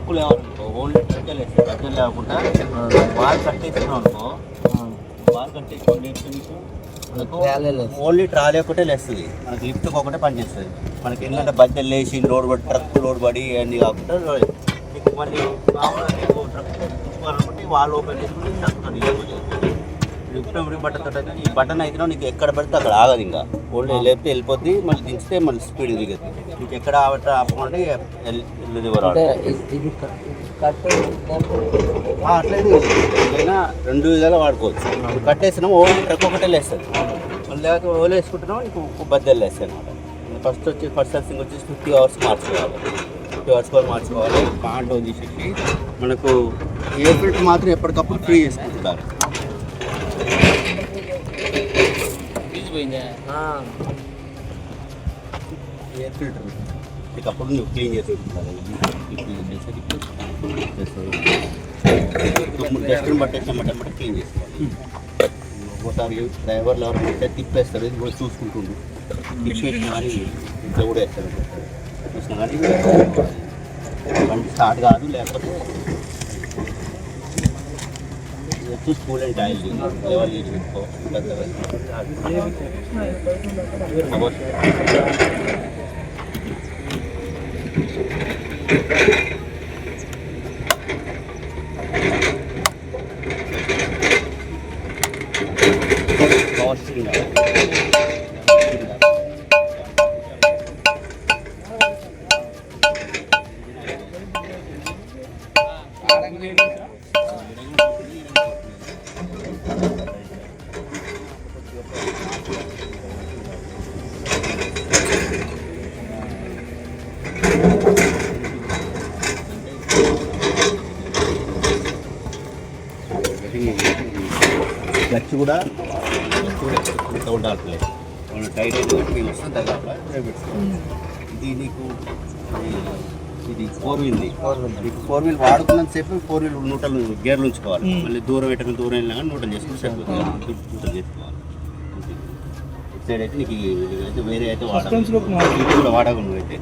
Truck లేవాలనుకో only ట్రక్కే లేస్తుంది. ట్రక్కే లేకుండా ball కట్టేస్తున్నావు అనుకో, బాల్ కట్టేసుకోండి మనకు ఓన్లీ ట్రాలీ ఒకటే లేస్తుంది. మనకి లిఫ్ట్కి ఒకటే పనిచేస్తుంది. మనకి ఏంటంటే బద్దెలు లేచి లోడ్ పడి ట్రక్ లోడ్ పడి అన్నీ కాకుండా మీకు మళ్ళీ మామూలుగా నీకు ట్రక్ చూసుకోవాలనుకుంటే వాళ్ళు ఓపెన్ చేసుకుంటే ట్రక్ ఇప్పుడు బటన్తో అయితే ఈ బటన్ అయితే నీకు ఎక్కడ పడితే అక్కడ ఆగదు. ఇంకా ఓన్లీ లేపితే వెళ్ళిపోద్ది, మళ్ళీ దించితే మళ్ళీ స్పీడ్ దిగుతుంది. నీకు ఎక్కడ ఆపమంటే అట్లయితే ఏదైనా 2 విధాలు వాడుకోవచ్చు. కట్టేసినాం ఓన్లీ ట్రక్ ఒకటే లేస్తుంది. మళ్ళీ లేకపోతే ఓన్లీ వేసుకుంటున్నాం ఇంకో బద్దలు లేస్తాయి అనమాట. ఫస్ట్ సర్సింగ్ వచ్చేసి 50 hours మార్చుకోవాలి. 50 hours కూడా మార్చుకోవాలి. పాంటో తీసేసి మనకు ఎయిర్ ఫిల్టర్ మాత్రం ఎప్పటికప్పుడు ఫ్రీ చేసుకుంటున్నారు. ఎయిర్ ఫిల్టర్ ఇకప్పుడు నువ్వు క్లీన్ చేసి డస్ట్ని పట్టేసినమాట క్లీన్ చేసుకోవాలి. ఒకసారి డ్రైవర్లు ఎవరు ఉంటే తిప్పేస్తారు. ఇది కూడా చూసుకుంటుండు తిప్పేసిన కానీ ఇంట్లో కూడా వేస్తారు. చూసినా కానీ బండి స్టార్ట్ కాదు. లేకపోతే స్కూల్ అండ్ టైల్ లెవెల్ చేసి పవర్ స్టీరింగ్ గచ్చి కూడా ఉండాలి. టైట్ అయితే ఫీల్ వస్తుంది. తర్వాత ఇది నీకు ఇది 4 wheel. నీకు 4 wheel వాడుకున్నంత సేపు 4 wheel నూటలు గేర్లు ఉంచుకోవాలి. మళ్ళీ దూరం ఎక్కడ దూరం వెళ్ళినా కానీ నూటలు చేసుకుని సరిపోతుంది. నూటలు చేసుకోవాలి. ఇటు సైడ్ అయితే నీకు అయితే వేరే అయితే వాడాలి. కూడా వాడకు నువ్వు అయితే